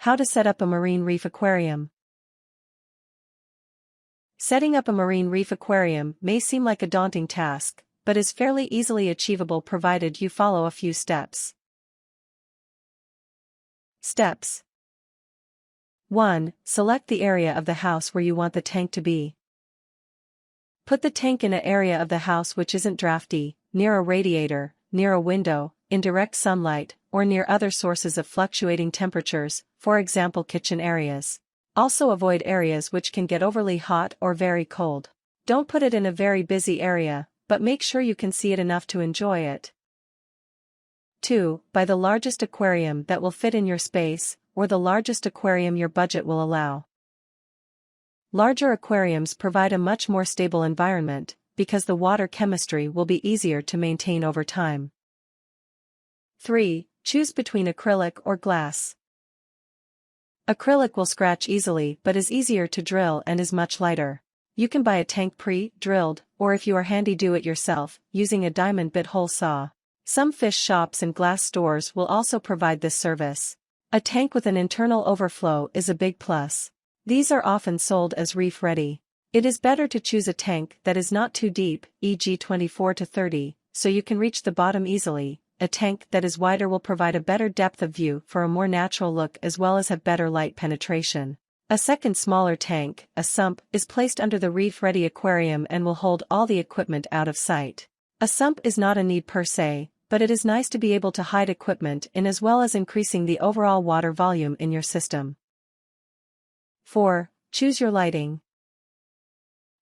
How to set up a marine reef aquarium. Setting up a marine reef aquarium may seem like a daunting task, but is fairly easily achievable provided you follow a few steps. Steps 1. Select the area of the house where you want the tank to be. Put the tank in an area of the house which isn't drafty, near a radiator, near a window, in direct sunlight, or near other sources of fluctuating temperatures, for example kitchen areas. Also avoid areas which can get overly hot or very cold. Don't put it in a very busy area, but make sure you can see it enough to enjoy it. 2. Buy the largest aquarium that will fit in your space, or the largest aquarium your budget will allow. Larger aquariums provide a much more stable environment, because the water chemistry will be easier to maintain over time. 3. Choose between acrylic or glass. Acrylic will scratch easily but is easier to drill and is much lighter. You can buy a tank pre-drilled, or if you are handy do it yourself, using a diamond bit hole saw. Some fish shops and glass stores will also provide this service. A tank with an internal overflow is a big plus. These are often sold as reef ready. It is better to choose a tank that is not too deep, e.g. 24 to 30, so you can reach the bottom easily. A tank that is wider will provide a better depth of view for a more natural look as well as have better light penetration. A second smaller tank, a sump, is placed under the reef-ready aquarium and will hold all the equipment out of sight. A sump is not a need per se, but it is nice to be able to hide equipment in as well as increasing the overall water volume in your system. 4. Choose your lighting.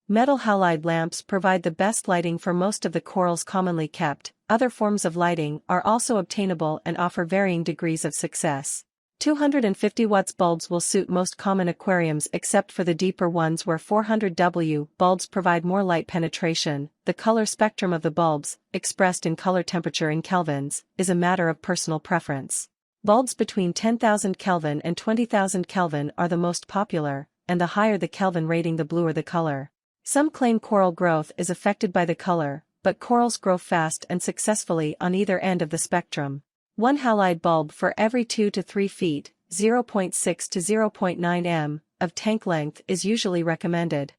Metal halide lamps provide the best lighting for most of the corals commonly kept. Other forms of lighting are also obtainable and offer varying degrees of success. 250 watts bulbs will suit most common aquariums except for the deeper ones where 400W bulbs provide more light penetration. The color spectrum of the bulbs, expressed in color temperature in kelvins, is a matter of personal preference. Bulbs between 10,000 Kelvin and 20,000 Kelvin are the most popular, and the higher the Kelvin rating the bluer the color. Some claim coral growth is affected by the color, but corals grow fast and successfully on either end of the spectrum. One halide bulb for every 2 to 3 feet, 0.6 to 0.9 m, of tank length is usually recommended.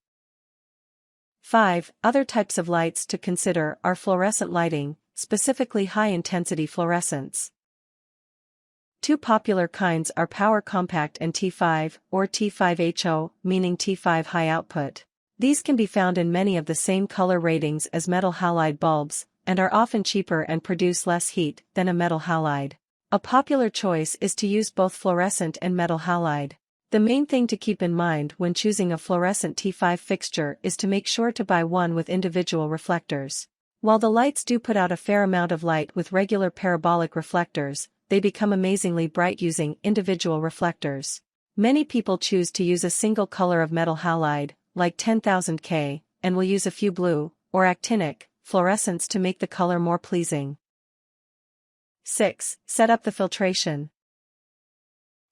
5. Other types of lights to consider are fluorescent lighting, specifically high-intensity fluorescents. Two popular kinds are power compact and T5, or T5HO, meaning T5 high output. These can be found in many of the same color ratings as metal halide bulbs, and are often cheaper and produce less heat than a metal halide. A popular choice is to use both fluorescent and metal halide. The main thing to keep in mind when choosing a fluorescent T5 fixture is to make sure to buy one with individual reflectors. While the lights do put out a fair amount of light with regular parabolic reflectors, they become amazingly bright using individual reflectors. Many people choose to use a single color of metal halide, like 10,000 K, and will use a few blue, or actinic, fluorescents to make the color more pleasing. 6. Set up the filtration.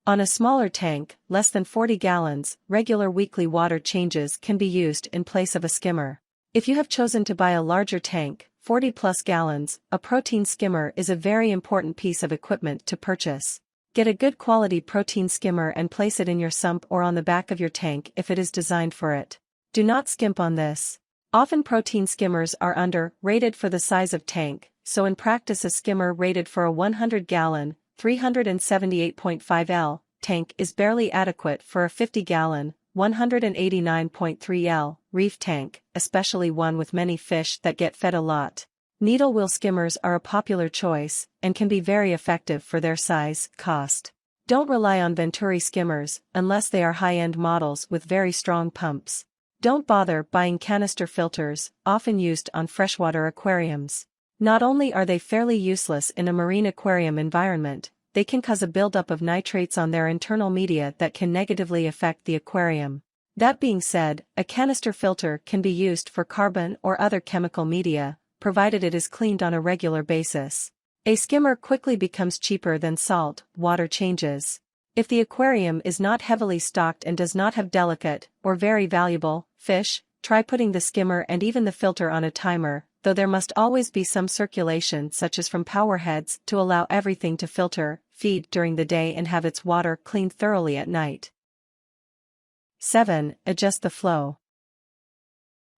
On a smaller tank, less than 40 gallons, regular weekly water changes can be used in place of a skimmer. If you have chosen to buy a larger tank, 40 plus gallons, a protein skimmer is a very important piece of equipment to purchase. Get a good quality protein skimmer and place it in your sump or on the back of your tank if it is designed for it. Do not skimp on this. Often protein skimmers are rated for the size of tank, so in practice a skimmer rated for a 100-gallon, 378.5 L, tank is barely adequate for a 50-gallon, 189.3 L, reef tank, especially one with many fish that get fed a lot. Needle wheel skimmers are a popular choice, and can be very effective for their size, cost. Don't rely on Venturi skimmers, unless they are high-end models with very strong pumps. Don't bother buying canister filters, often used on freshwater aquariums. Not only are they fairly useless in a marine aquarium environment, they can cause a buildup of nitrates on their internal media that can negatively affect the aquarium. That being said, a canister filter can be used for carbon or other chemical media, provided it is cleaned on a regular basis. A skimmer quickly becomes cheaper than salt water changes. If the aquarium is not heavily stocked and does not have delicate, or very valuable, fish, try putting the skimmer and even the filter on a timer, though there must always be some circulation such as from powerheads to allow everything to filter. feed during the day and have its water cleaned thoroughly at night. 7. Adjust the flow.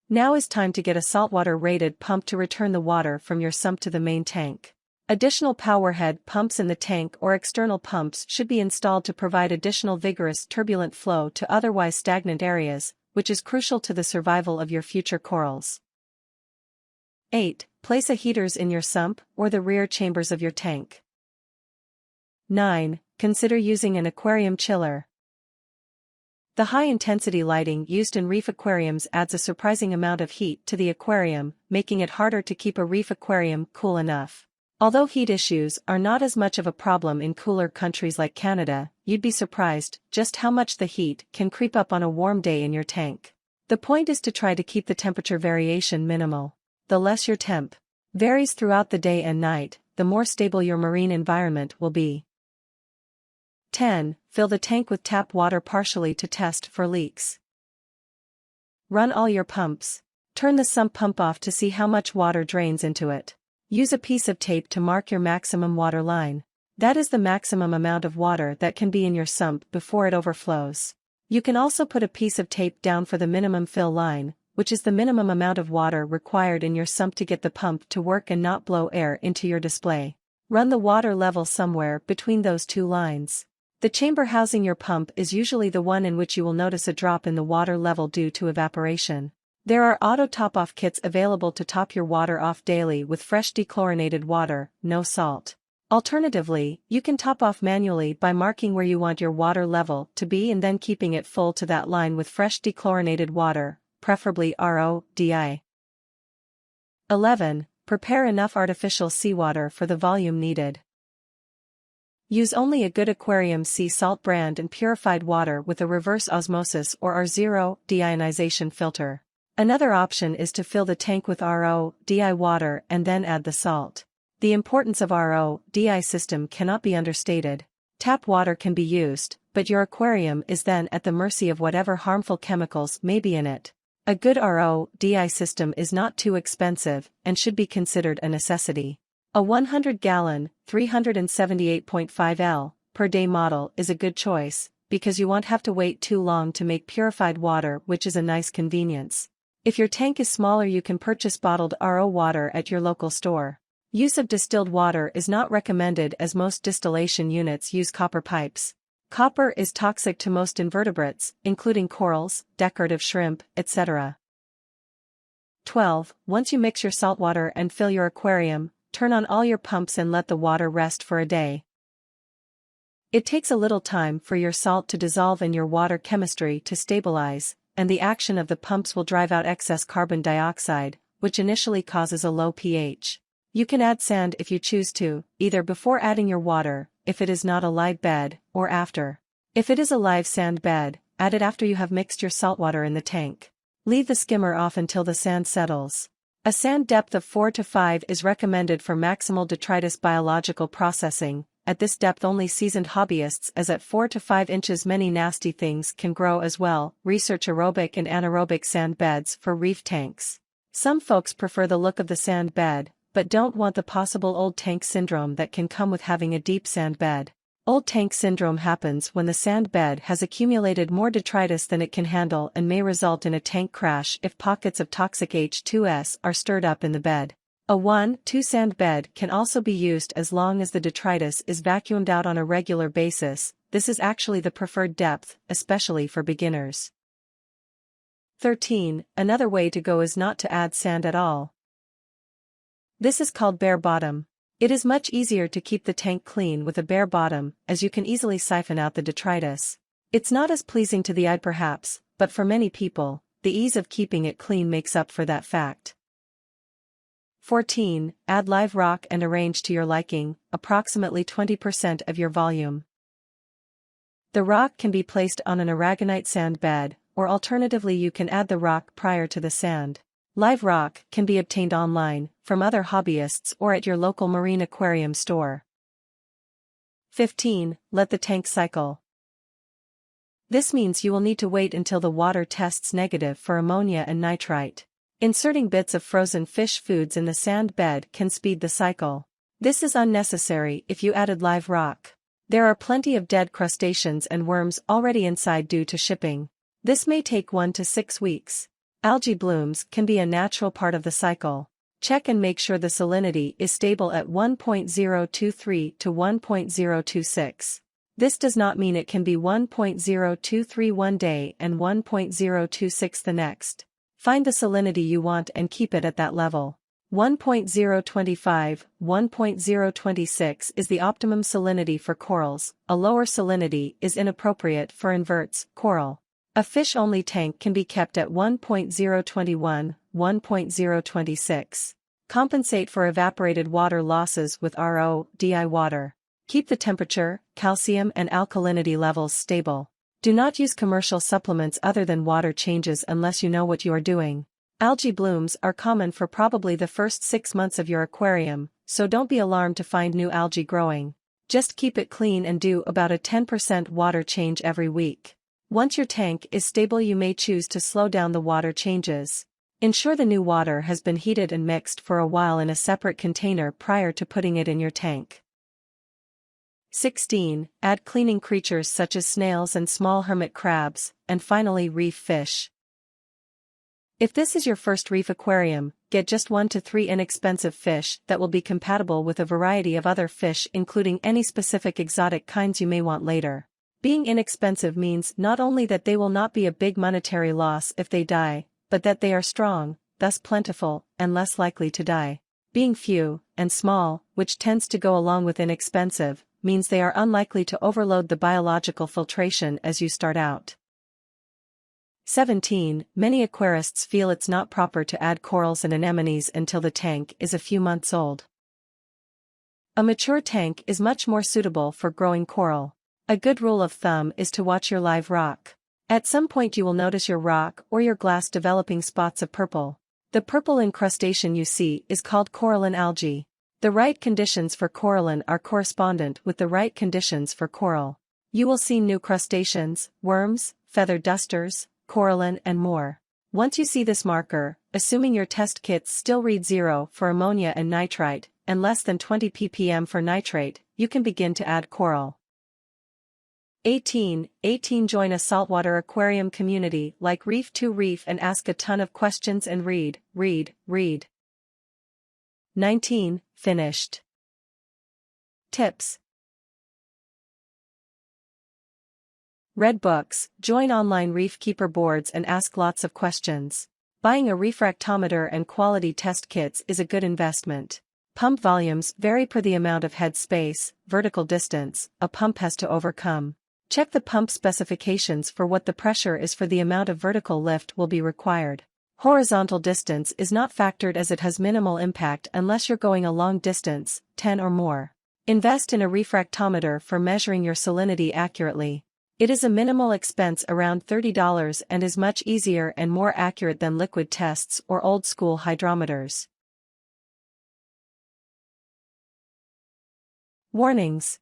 Now is time to get a saltwater-rated pump to return the water from your sump to the main tank. Additional powerhead pumps in the tank or external pumps should be installed to provide additional vigorous turbulent flow to otherwise stagnant areas, which is crucial to the survival of your future corals. 8. Place a heaters in your sump or the rear chambers of your tank. 9. Consider using an aquarium chiller. The high-intensity lighting used in reef aquariums adds a surprising amount of heat to the aquarium, making it harder to keep a reef aquarium cool enough. Although heat issues are not as much of a problem in cooler countries like Canada, you'd be surprised just how much the heat can creep up on a warm day in your tank. The point is to try to keep the temperature variation minimal. The less your temp varies throughout the day and night, the more stable your marine environment will be. 10. Fill the tank with tap water partially to test for leaks. Run all your pumps. Turn the sump pump off to see how much water drains into it. Use a piece of tape to mark your maximum water line. That is the maximum amount of water that can be in your sump before it overflows. You can also put a piece of tape down for the minimum fill line, which is the minimum amount of water required in your sump to get the pump to work and not blow air into your display. Run the water level somewhere between those two lines. The chamber housing your pump is usually the one in which you will notice a drop in the water level due to evaporation. There are auto top-off kits available to top your water off daily with fresh dechlorinated water, no salt. Alternatively, you can top off manually by marking where you want your water level to be and then keeping it full to that line with fresh dechlorinated water, preferably RO/DI. 11. Prepare enough artificial seawater for the volume needed. Use only a good aquarium sea salt brand and purified water with a reverse osmosis or R0 DeIonization filter. Another option is to fill the tank with RO/DI water and then add the salt. The importance of RO/DI system cannot be understated. Tap water can be used, but your aquarium is then at the mercy of whatever harmful chemicals may be in it. A good RO/DI system is not too expensive and should be considered a necessity. A 100-gallon, 378.5 L per day model is a good choice, because you won't have to wait too long to make purified water, which is a nice convenience. If your tank is smaller, you can purchase bottled RO water at your local store. Use of distilled water is not recommended as most distillation units use copper pipes. Copper is toxic to most invertebrates, including corals, decorative shrimp, etc. 12. Once you mix your saltwater and fill your aquarium, turn on all your pumps and let the water rest for a day. It takes a little time for your salt to dissolve and your water chemistry to stabilize, and the action of the pumps will drive out excess carbon dioxide, which initially causes a low pH. You can add sand if you choose to, either before adding your water, if it is not a live bed, or after. If it is a live sand bed, add it after you have mixed your saltwater in the tank. Leave the skimmer off until the sand settles. A sand depth of 4 to 5 is recommended for maximal detritus biological processing. At this depth only seasoned hobbyists, as at 4 to 5 inches many nasty things can grow as well. Research aerobic and anaerobic sand beds for reef tanks. Some folks prefer the look of the sand bed, but don't want the possible old tank syndrome that can come with having a deep sand bed. Old tank syndrome happens when the sand bed has accumulated more detritus than it can handle and may result in a tank crash if pockets of toxic H2S are stirred up in the bed. A 1-2 sand bed can also be used as long as the detritus is vacuumed out on a regular basis. This is actually the preferred depth, especially for beginners. 13. Another way to go is not to add sand at all. This is called bare bottom. It is much easier to keep the tank clean with a bare bottom, as you can easily siphon out the detritus. It's not as pleasing to the eye perhaps, but for many people, the ease of keeping it clean makes up for that fact. 14. Add live rock and arrange to your liking, approximately 20% of your volume. The rock can be placed on an aragonite sand bed, or alternatively you can add the rock prior to the sand. Live rock can be obtained online, from other hobbyists or at your local marine aquarium store. 15. Let the tank cycle. This means you will need to wait until the water tests negative for ammonia and nitrite. Inserting bits of frozen fish foods in the sand bed can speed the cycle. This is unnecessary if you added live rock. There are plenty of dead crustaceans and worms already inside due to shipping. This may take 1 to 6 weeks. Algae blooms can be a natural part of the cycle. Check and make sure the salinity is stable at 1.023 to 1.026. This does not mean it can be 1.023 one day and 1.026 the next. Find the salinity you want and keep it at that level. 1.025, 1.026 is the optimum salinity for corals. A lower salinity is inappropriate for inverts, coral. A fish-only tank can be kept at 1.021, 1.026. Compensate for evaporated water losses with RO/DI water. Keep the temperature, calcium and alkalinity levels stable. Do not use commercial supplements other than water changes unless you know what you are doing. Algae blooms are common for probably the first 6 months of your aquarium, so don't be alarmed to find new algae growing. Just keep it clean and do about a 10% water change every week. Once your tank is stable, you may choose to slow down the water changes. Ensure the new water has been heated and mixed for a while in a separate container prior to putting it in your tank. 16. Add cleaning creatures such as snails and small hermit crabs, and finally reef fish. If this is your first reef aquarium, get just 1 to 3 inexpensive fish that will be compatible with a variety of other fish, including any specific exotic kinds you may want later. Being inexpensive means not only that they will not be a big monetary loss if they die, but that they are strong, thus plentiful, and less likely to die. Being few and small, which tends to go along with inexpensive, means they are unlikely to overload the biological filtration as you start out. 17. Many aquarists feel it's not proper to add corals and anemones until the tank is a few months old. A mature tank is much more suitable for growing coral. A good rule of thumb is to watch your live rock. At some point you will notice your rock or your glass developing spots of purple. The purple incrustation you see is called coralline algae. The right conditions for coralline are correspondent with the right conditions for coral. You will see new crustaceans, worms, feather dusters, coralline and more. Once you see this marker, assuming your test kits still read 0 for ammonia and nitrite, and less than 20 ppm for nitrate, you can begin to add coral. 18. Join a saltwater aquarium community like Reef to Reef and ask a ton of questions and read. 19. Finished. Tips. Read books, join online reef keeper boards and ask lots of questions. Buying a refractometer and quality test kits is a good investment. Pump volumes vary per the amount of head space, vertical distance, a pump has to overcome. Check the pump specifications for what the pressure is for the amount of vertical lift will be required. Horizontal distance is not factored as it has minimal impact unless you're going a long distance, 10 or more. Invest in a refractometer for measuring your salinity accurately. It is a minimal expense, around $30, and is much easier and more accurate than liquid tests or old-school hydrometers. Warnings.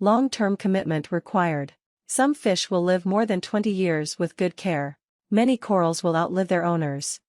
Long-term commitment required. Some fish will live more than 20 years with good care. Many corals will outlive their owners.